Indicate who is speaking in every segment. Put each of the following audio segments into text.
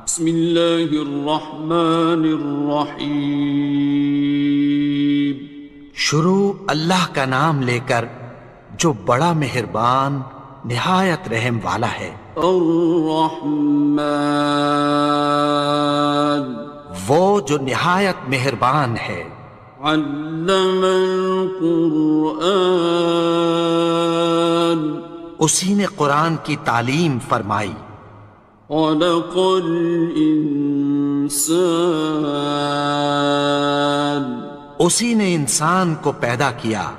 Speaker 1: بسم اللہ الرحمن الرحیم۔
Speaker 2: شروع اللہ کا نام لے کر جو بڑا مہربان نہایت رحم والا ہے۔
Speaker 1: الرحمن،
Speaker 2: وہ جو نہایت مہربان ہے۔
Speaker 1: علم القرآن،
Speaker 2: اسی نے قرآن کی تعلیم فرمائی۔
Speaker 1: خلق الانسان،
Speaker 2: اسی نے انسان کو پیدا کیا۔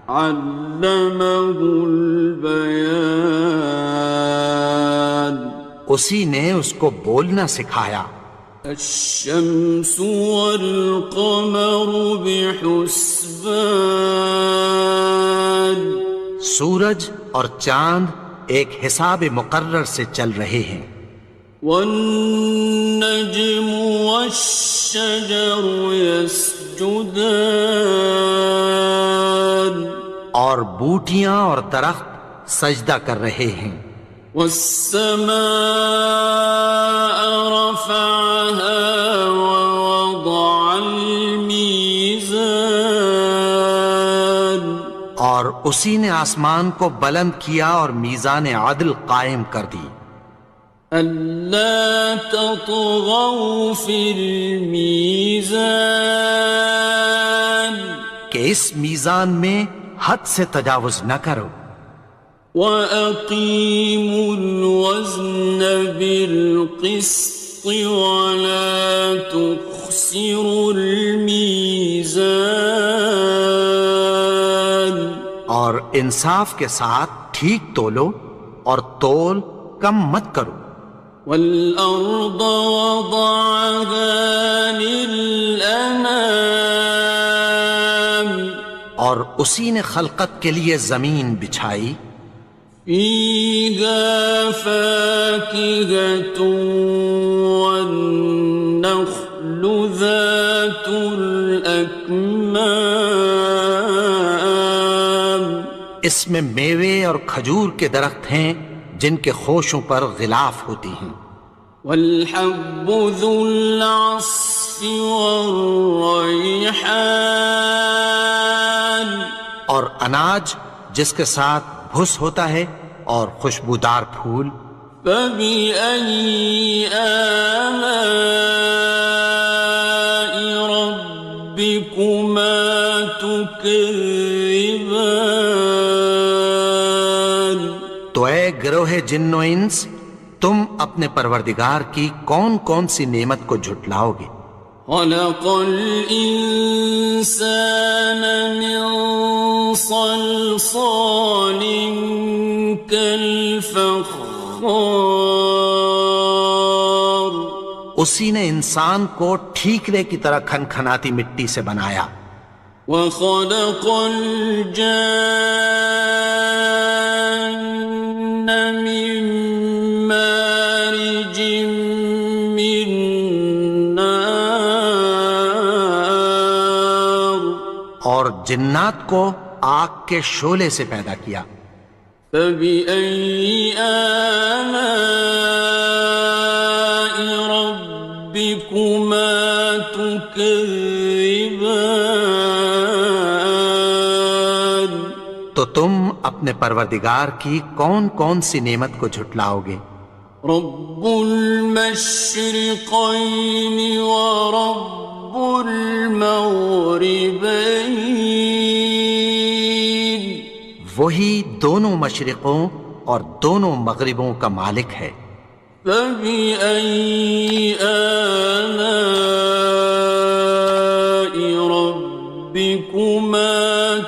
Speaker 1: علمہ البیان،
Speaker 2: اسی نے اس کو بولنا سکھایا۔
Speaker 1: الشمس والقمر بحسبان،
Speaker 2: سورج اور چاند ایک حساب مقرر سے چل رہے ہیں۔
Speaker 1: والنجم والشجر يسجدان،
Speaker 2: اور بوٹیاں اور درخت سجدہ کر رہے ہیں۔
Speaker 1: والسماء رفعها ووضع الميزان،
Speaker 2: اور اسی نے آسمان کو بلند کیا اور میزان عدل قائم کر دی۔
Speaker 1: ألا تطغوا في الميزان،
Speaker 2: کہ اس میزان میں حد سے تجاوز نہ کرو۔
Speaker 1: وَأَقِيمُوا الْوَزْنَ بِالْقِسْطِ وَلَا تُخْسِرُوا الْمِيزَانَ،
Speaker 2: اور انصاف کے ساتھ ٹھیک تولو اور تول کم مت کرو۔
Speaker 1: وَالْأَرْضَ وَضَعَهَا لِلْأَنَامِ،
Speaker 2: اور اسی نے خلقت کے لیے زمین بچھائی۔
Speaker 1: فِيهَا فَاكِهَةٌ وَالنَّخْلُ ذَاتُ الْأَكْمَامِ،
Speaker 2: اس میں میوے اور کھجور کے درخت ہیں جن کے خوشوں پر غلاف ہوتی ہیں۔
Speaker 1: وَالْحَبُّ ذُو الْعَصْفِ وَالرَّيْحَانِ،
Speaker 2: اور اناج جس کے ساتھ بھس ہوتا ہے اور خوشبودار پھول۔
Speaker 1: فَبِأَيِّ آلَاءِ رَبِّكُمَا تُكَذِّبَانِ،
Speaker 2: تو اے گروہ جن و انس، تم اپنے پروردگار کی کون کون سی نعمت کو جھٹلاؤ گے؟
Speaker 1: خَلَقَ الْإِنسَانَ مِنْ صَلْصَالٍ كَالْفَخَّارِ،
Speaker 2: اسی نے انسان کو ٹھیکرے کی طرح کھنکھناتی مٹی سے بنایا۔
Speaker 1: وَخَلَقَ الْجَانَّ مِن مَّارِجٍ مِّن نَّارٍ،
Speaker 2: اور جنات کو آگ کے شعلے سے پیدا کیا۔
Speaker 1: فَبِأَيِّ آلَاءِ رَبِّكُمَا تُكَذِّبَانِ،
Speaker 2: تو تم اپنے پروردگار کی کون کون سی نعمت کو جھٹلاؤ گے؟
Speaker 1: رب المشرقين ورب المغربين،
Speaker 2: وہی دونوں مشرقوں اور دونوں مغربوں کا مالک ہے۔
Speaker 1: فَبِأَيِّ آلَاءِ رَبِّكُمَا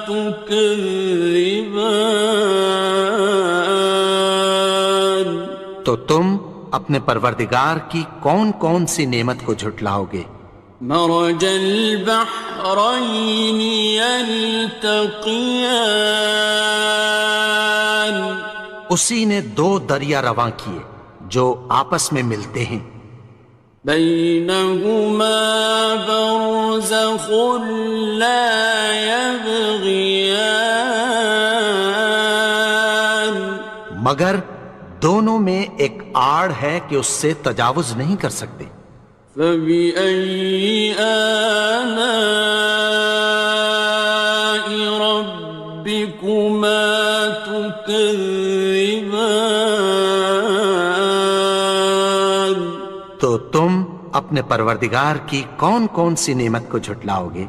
Speaker 1: تُكَذِّبَانِ،
Speaker 2: تو تم اپنے پروردگار کی کون کون سی نعمت کو جھٹلاؤ گے؟
Speaker 1: مرج البحرين يلتقيان،
Speaker 2: اسی نے دو دریا رواں کیے جو آپس میں ملتے ہیں۔
Speaker 1: بينهما برزخ لا يبغيان،
Speaker 2: مگر دونوں میں ایک آڑ ہے کہ اس سے تجاوز نہیں کر سکتے۔
Speaker 1: فبأي آلاء ربكما تكذبان؟
Speaker 2: تو تم اپنے پروردگار کی کون کون سی نعمت کو جھٹلاؤ گے؟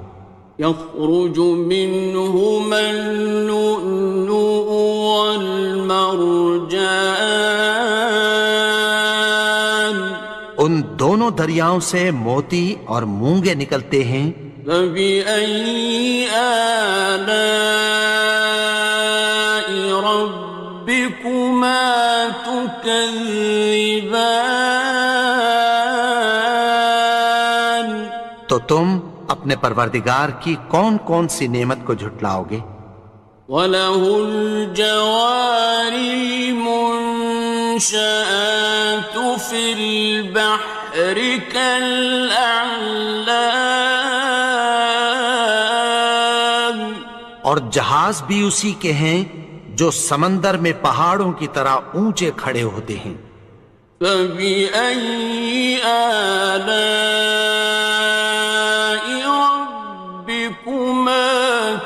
Speaker 1: يخرج منهما اللؤلؤ والمرجان
Speaker 2: ان دونوں دریاؤں سے موتی اور مونگے نکلتے ہیں۔
Speaker 1: فبأي آلاء ربكما تكذبان؟
Speaker 2: تو تم اپنے پروردگار کی کون کون سی نعمت کو جھٹلاؤ گے؟
Speaker 1: وَلَهُ الْجَوَارِ الْمُنشَآتُ فِي الْبَحْرِ كَالْأَعْلَامِ،
Speaker 2: اور جہاز بھی اسی کے ہیں جو سمندر میں پہاڑوں کی طرح اونچے کھڑے ہوتے ہیں۔
Speaker 1: فَبِأَيِّ آلَاءِ رَبِّكُمَا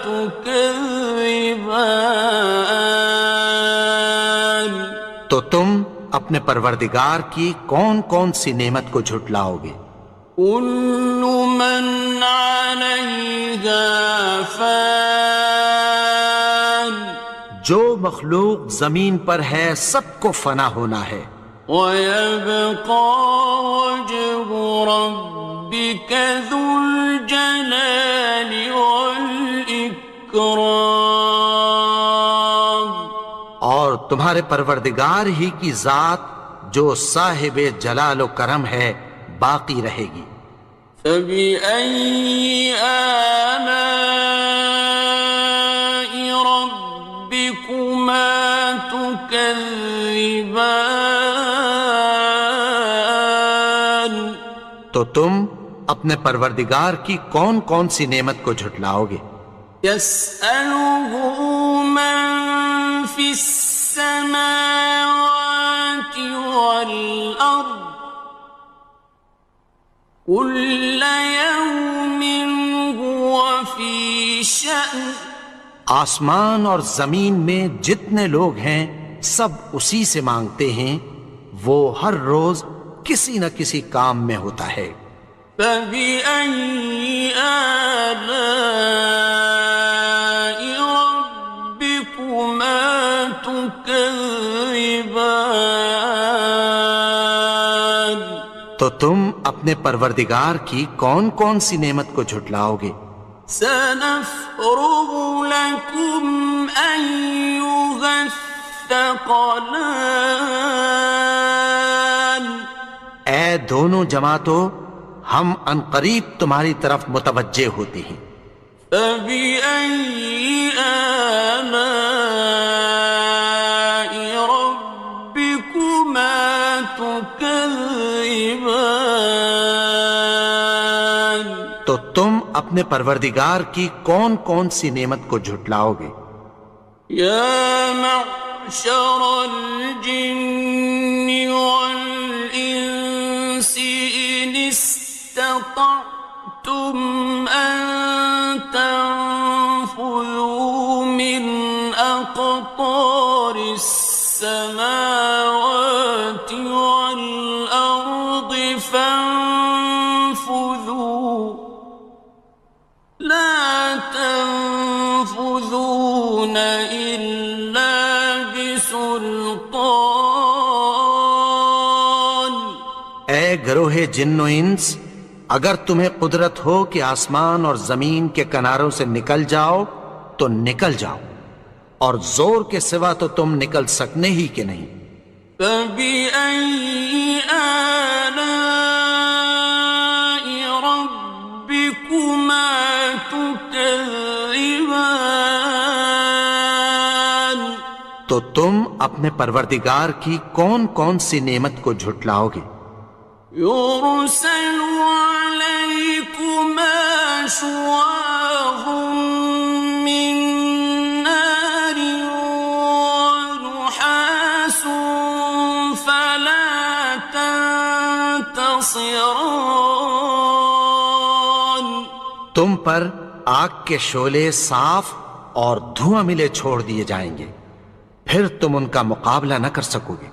Speaker 1: تُكَذِّبَانِ؟
Speaker 2: تو تم اپنے پروردگار کی کون کون سی نعمت کو جھٹلاؤ گے؟
Speaker 1: كُلُّ مَنْ عَلَيْهَا فَانٍ،
Speaker 2: جو مخلوق زمین پر ہے سب کو فنا ہونا ہے۔
Speaker 1: وَيَبْقَى وَجْهُ رَبِّكَ ذُو الْجَلَالِ وَالْإِكْرَامِ،
Speaker 2: اور تمہارے پروردگار ہی کی ذات جو صاحب جلال و کرم ہے باقی رہے گی۔
Speaker 1: فَبِأَيِّ آلَاءِ رَبِّكُمَا تُكَذِّبَانِ؟
Speaker 2: تو تم اپنے پروردگار کی کون کون سی نعمت کو جھٹلاؤ گے؟
Speaker 1: يَسْأَلُهُ مَن فِي السَّمَاوَاتِ وَالْأَرْضِ كُلَّ يَوْمٍ هُوَ فِي شَأْنٍ،
Speaker 2: آسمان اور زمین میں جتنے لوگ ہیں سب اسی سے مانگتے ہیں، وہ ہر روز کسی نہ کسی کام میں ہوتا ہے۔
Speaker 1: فَبِأَيِّ آلَاءِ رَبِّكُمَا تُكَذِّبَانِ؟
Speaker 2: تو تم اپنے پروردگار کی کون کون سی نعمت کو جھٹلاؤ گے؟
Speaker 1: سَنَفْرُغُ لَكُمْ أَيُّهَ الثَّقَلَانِ،
Speaker 2: اے دونوں جماعتوں، ہم عنقریب تمہاری طرف متوجہ ہوتے ہیں۔
Speaker 1: فَبِأَيِّ آلَاءِ رَبِّكُمَا تُكَذِّبَانِ؟
Speaker 2: تو تم اپنے پروردگار کی کون کون سی نعمت کو جھٹلاؤ گے؟
Speaker 1: يَا مَعْشَرَ الْجِنِّ وَالْإِنسِ إِنِ اسْتَطَعْتُمْ أَن تَنفُذُوا مِنْ أَقْطَارِ السَّمَاوَاتِ وَالْأَرْضِ فَانفُذُوا، لَا تَنفُذُونَ إِلَّا بِسُلْطَانٍ۔
Speaker 2: اے گروہ جن و انس، اگر تمہیں قدرت ہو کہ آسمان اور زمین کے کناروں سے نکل جاؤ تو نکل جاؤ، اور زور کے سوا تو تم نکل سکنے ہی کہ نہیں۔
Speaker 1: فَبِأَيِّ آلَاءِ رَبِّكُمَا تُكَذِّبَانِ؟
Speaker 2: تو تم اپنے پروردگار کی کون کون سی نعمت کو جھٹلاؤ گے؟
Speaker 1: يُرْسَلُ عَلَيْكُمَا شُوَاظٌ مِّن نَّارٍ وَنُحَاسٌ خاصران.
Speaker 2: تم پر آگ کے شعلے صاف اور دھواں ملے چھوڑ دیے جائیں گے، پھر تم ان کا مقابلہ نہ کر سکو گے۔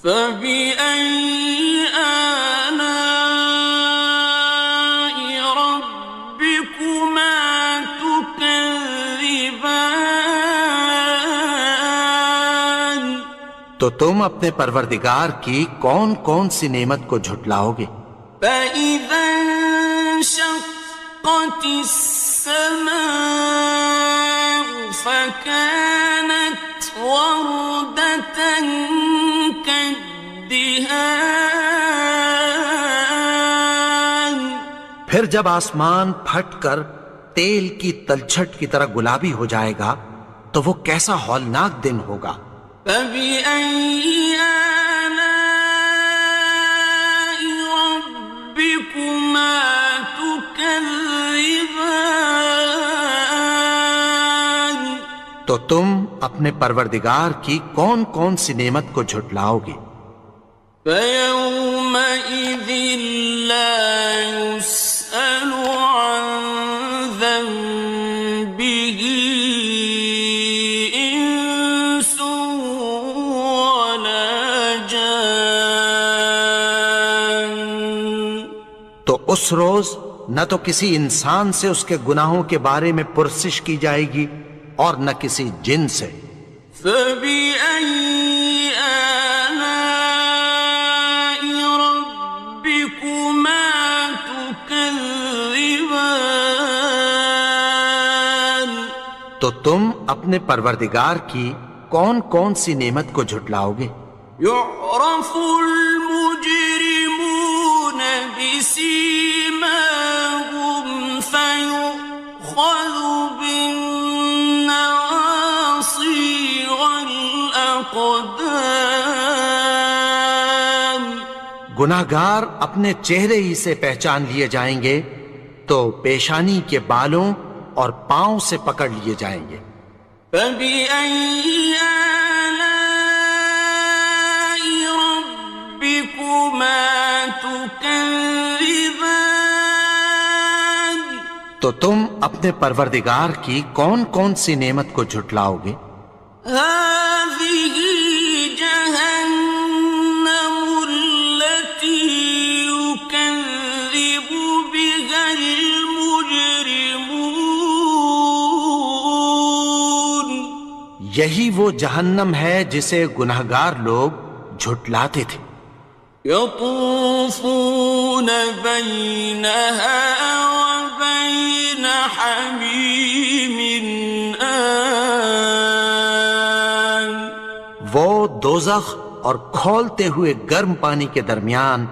Speaker 1: فَبِأَيِّ آلَاءِ رَبِّكُمَا تُكَذِّبَانِ.
Speaker 2: تو تم اپنے پروردگار کی کون کون سی نعمت کو جھٹلاؤ گے؟
Speaker 1: فَإِذَا انشَقَّتِ السَّمَاءُ فَكَانَتْ وَرْدَةً كَالدِّهَانِ.
Speaker 2: پھر جب آسمان پھٹ کر تیل کی تلچھٹ کی طرح گلابی ہو جائے گا تو وہ کیسا ہولناک دن ہوگا۔
Speaker 1: فَبِأَيِّ آلَاءِ رَبِّكُمَا تُكَذِّبَانِ.
Speaker 2: تو تم اپنے پروردگار کی کون کون سی نعمت کو جھٹلاؤ گے؟
Speaker 1: فَيَوْمَئِذٍ لَا يُسْأَلُ عَنْ ذَنبِهِ إِنسٌ وَلَا جَانٌ.
Speaker 2: تو اس روز نہ تو کسی انسان سے اس کے گناہوں کے بارے میں پرسش کی جائے گی اور نہ کسی جن سے۔
Speaker 1: فَبِأَيِّ آلَاءِ رَبِّكُمَا تُكَذِّبَانِ.
Speaker 2: تو تم اپنے پروردگار کی کون کون سی نعمت کو جھٹلاؤ گے؟
Speaker 1: يُعْرَفُ الْمُجْرِمُونَ بِسِيمَاهُمْ فَيُؤْخَذُ بِالنَّوَاصِي وَالْأَقْدَامِ.
Speaker 2: گناہگار اپنے چہرے ہی سے پہچان لیے جائیں گے تو پیشانی کے بالوں اور پاؤں سے پکڑ لیے جائیں گے۔
Speaker 1: فَبِأَيِّ آلَاءِ رَبِّكُمَا تُكَذِّبَانِ.
Speaker 2: تو تم اپنے پروردگار کی کون کون سی نعمت کو جھٹلاؤ گے؟
Speaker 1: هَٰذِهِ جَهَنَّمُ الَّتِي يُكَذِّبُ بِهَا الْمُجْرِمُونَ.
Speaker 2: یہی وہ جہنم ہے جسے گناہگار لوگ جھٹلاتے تھے۔
Speaker 1: يَطُوفُونَ بَيْنَهَا وَبَيْنَ حَمِيمٍ آنٍ.
Speaker 2: وہ دوزخ اور کھولتے ہوئے گرم پانی کے درمیان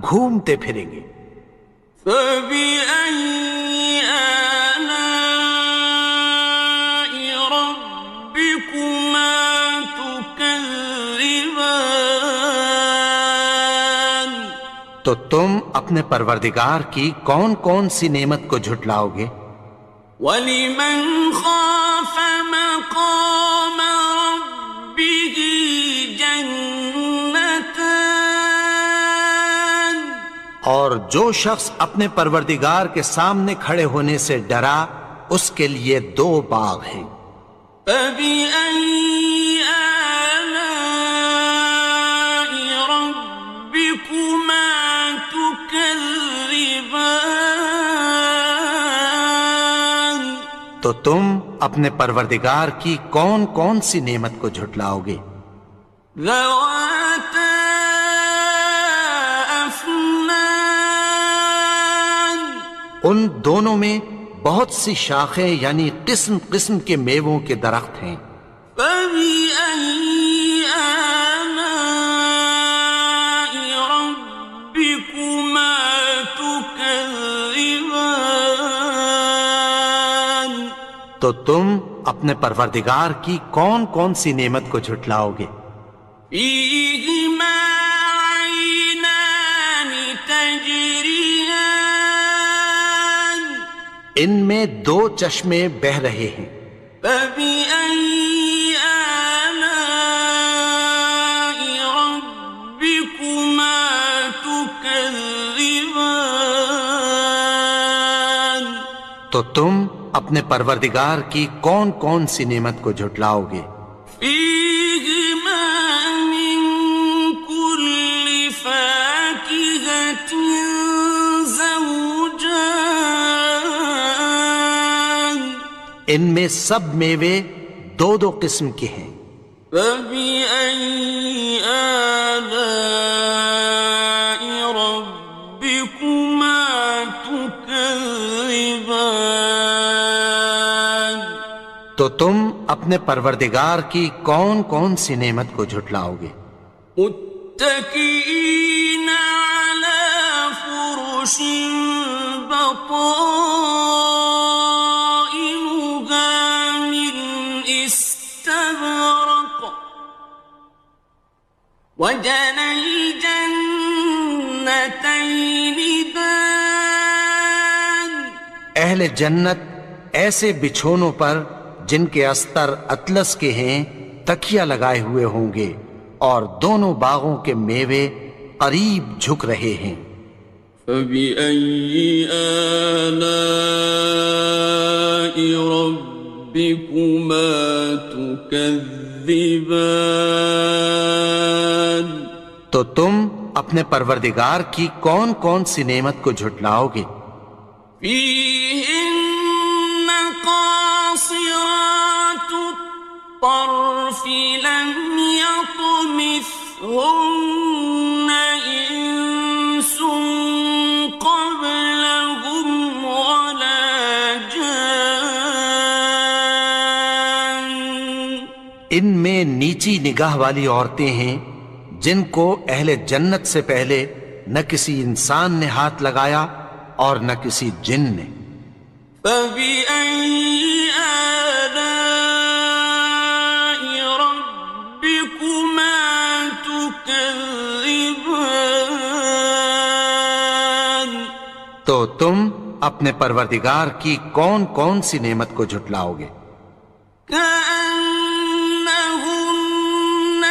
Speaker 2: گھومتے پھریں گے۔
Speaker 1: فَبِأَيِّ آلَاءِ رَبِّكُمَا تُكَذِّبَانِ.
Speaker 2: تو تم اپنے پروردگار کی کون کون سی نعمت کو جھٹلاؤ گے؟
Speaker 1: وَلِمَنْ خَافَ مَقَامَ رَبِّهِ جَنَّتَانِ.
Speaker 2: اور جو شخص اپنے پروردگار کے سامنے کھڑے ہونے سے ڈرا اس کے لیے دو باغ ہیں۔
Speaker 1: فَبِأَيِّ آلَاءِ رَبِّكُمَا تُكَذِّبَانِ.
Speaker 2: تو تم اپنے پروردگار کی کون کون سی نعمت کو جھٹلاؤ گے؟
Speaker 1: ذَوَاتَا أَفْنَانٍ.
Speaker 2: ان دونوں میں بہت سی شاخیں یعنی قسم قسم کے میووں کے درخت ہیں۔
Speaker 1: فَبِأَيِّ آلَاءِ رَبِّكُمَا تُكَذِّبَانِ.
Speaker 2: تو تم اپنے پروردگار کی کون کون سی نعمت کو جھٹلاؤ گے؟
Speaker 1: فِيهِمَا عَيْنَانِ تَجْرِيَانِ.
Speaker 2: ان میں دو چشمے بہہ رہے ہیں۔
Speaker 1: فَبِأَيِّ آلَاءِ رَبِّكُمَا تُكَذِّبَانِ. تكذبان
Speaker 2: تو تم اپنے پروردگار کی کون کون سی نعمت کو جھٹلاؤ گے؟
Speaker 1: فيهما من كل فاكهة زوجان
Speaker 2: ان میں سب میوے دو دو قسم کے ہیں۔
Speaker 1: فبأي آلاء ربكما تكذبان
Speaker 2: تو تم اپنے پروردگار کی کون کون سی نعمت کو جھٹلاؤ گے؟
Speaker 1: متكئين على فرش بطائنها من استبرق وجنى الجنتين دان
Speaker 2: اہل جنت ایسے بچھونوں پر جن کے استر اطلس کے ہیں تکیہ لگائے ہوئے ہوں گے، اور دونوں باغوں کے میوے قریب جھک رہے ہیں۔
Speaker 1: فبأي آلاء ربكما تكذبان
Speaker 2: تو تم اپنے پروردگار کی کون کون سی نعمت کو جھٹلاؤ گے؟
Speaker 1: فيهن قاصرات الطرف لم يطمثهن إنس قبلهم ولا جان
Speaker 2: ان میں نیچی نگاہ والی عورتیں ہیں جن کو اہل جنت سے پہلے نہ کسی انسان نے ہاتھ لگایا اور نہ کسی جن نے۔
Speaker 1: فبأي آلاء ربكما تكذبان
Speaker 2: تو تم اپنے پروردگار کی کون کون سی نعمت کو جھٹلاؤ گے؟
Speaker 1: كأنهن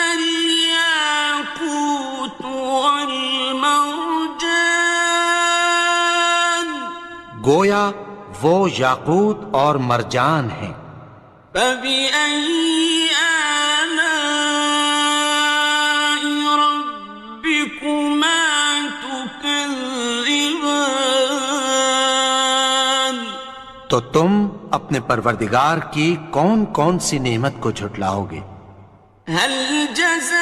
Speaker 1: الياقوت والمرجان
Speaker 2: گویا وہ یاقوت اور مرجان ہیں۔
Speaker 1: فبأي آلاء ربكما تكذبان
Speaker 2: تو تم اپنے پروردگار کی کون کون سی نعمت کو جھٹلاؤ گے؟
Speaker 1: هل جزاء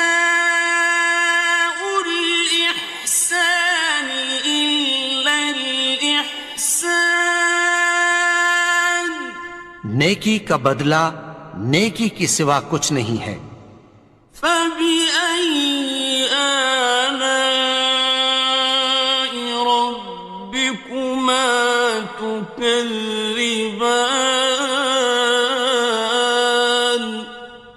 Speaker 1: الإحسان إلا الإحسان
Speaker 2: نیکی کا بدلہ نیکی کی سوا کچھ نہیں ہے۔
Speaker 1: فبأي آلاء ربكما تكذبان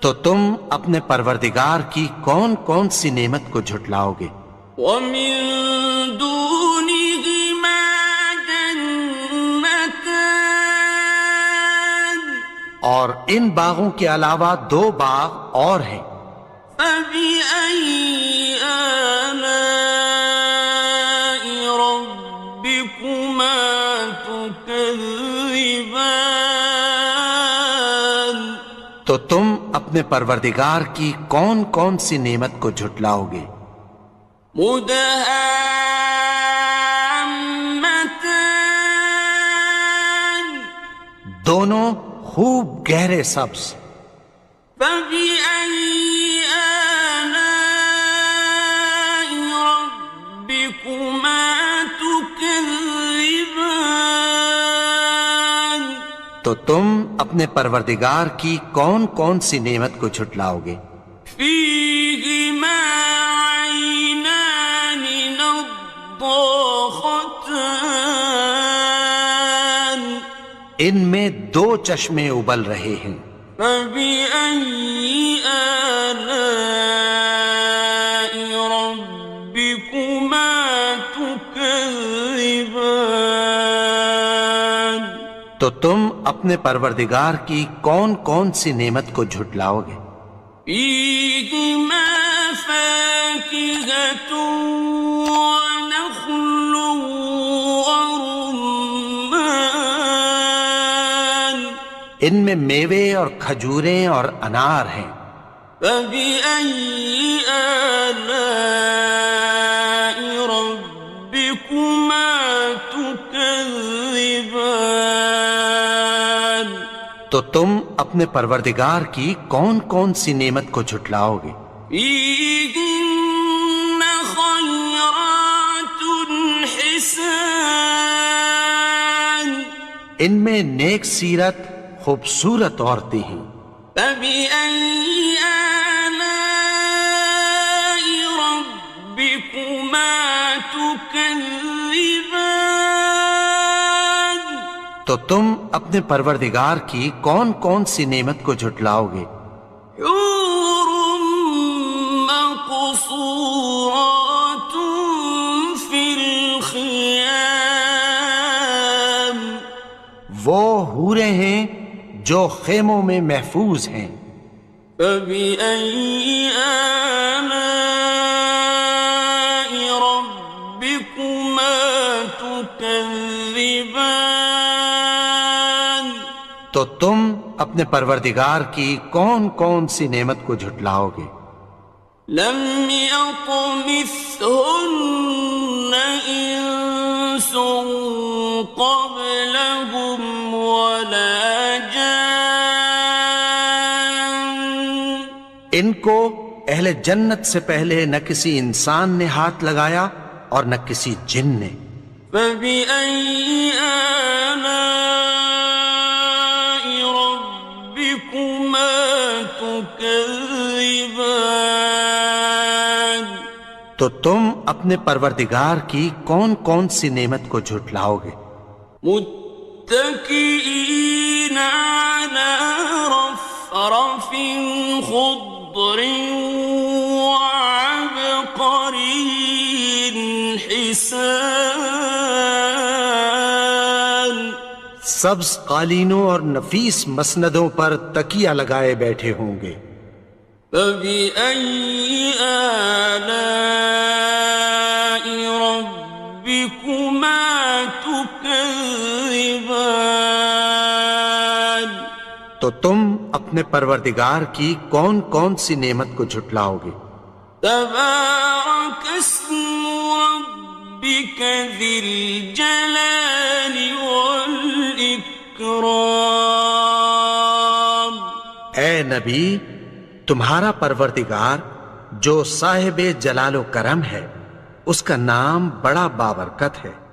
Speaker 2: تو تم اپنے پروردگار کی کون کون سی نعمت کو جھٹلاؤ گے؟
Speaker 1: ومن دونهما جنتان
Speaker 2: اور ان باغوں کے علاوہ دو باغ اور ہیں۔
Speaker 1: فبأي آلاء ربكما تكذبان
Speaker 2: تو تم اپنے پروردگار کی کون کون سی نعمت کو جھٹلاؤ گے؟
Speaker 1: مدهامتان
Speaker 2: دونوں خوب گہرے سبز۔
Speaker 1: فبأي آلاء ربكما تكذبان
Speaker 2: تو تم اپنے پروردگار کی کون کون سی نعمت کو جھٹلاؤ گے؟
Speaker 1: فيهما عينان نضاختان
Speaker 2: ان میں دو چشمے ابل رہے ہیں۔
Speaker 1: فبأي آلاء ربكما تكذبان
Speaker 2: تو تم اپنے پروردگار کی کون کون سی نعمت کو جھٹلاؤ گے؟
Speaker 1: فيهما فاكهة ونخل
Speaker 2: ان میں میوے اور کھجوریں اور انار ہیں۔
Speaker 1: فبأي آلاء ربكما تكذبان؟
Speaker 2: تو تم اپنے پروردگار کی کون کون سی نعمت کو جھٹلاؤ گے؟
Speaker 1: فيهن خيرات حسان،
Speaker 2: ان میں نیک سیرت خوبصورت عورتیں ہیں۔
Speaker 1: فبأي آلاء ربكما تكذبان؟
Speaker 2: تو تم اپنے پروردگار کی کون کون سی نعمت کو جھٹلاؤ گے؟
Speaker 1: حور مقصورات في الخيام،
Speaker 2: وہ حوریں ہیں جو خیموں میں محفوظ ہیں۔
Speaker 1: فبأي آلاء ربكما تكذبان؟
Speaker 2: تو تم اپنے پروردگار کی کون کون سی نعمت کو جھٹلاؤ گے؟
Speaker 1: لم يطمثهن إنس قبلهم ولا جان،
Speaker 2: ان کو اہل جنت سے پہلے نہ کسی انسان نے ہاتھ لگایا اور نہ کسی جن نے۔
Speaker 1: فبأي آلاء ربكما تكذبان؟
Speaker 2: تو تم اپنے پروردگار کی کون کون سی نعمت کو جھٹلاؤ گے؟
Speaker 1: متكئين على رفرف خضر وعبقري حسان،
Speaker 2: سبز قالینوں اور نفیس مسندوں پر تکیہ لگائے بیٹھے ہوں گے۔
Speaker 1: فبأي آلاء ربكما تكذبان؟
Speaker 2: تو تم اپنے پروردگار کی کون کون سی نعمت کو جھٹلاؤ گے؟
Speaker 1: تبارك اسم ربك ذي الجلال والإكرام۔
Speaker 2: اے نبی، تمہارا پروردگار جو صاحب جلال و کرم ہے، اس کا نام بڑا بابرکت ہے۔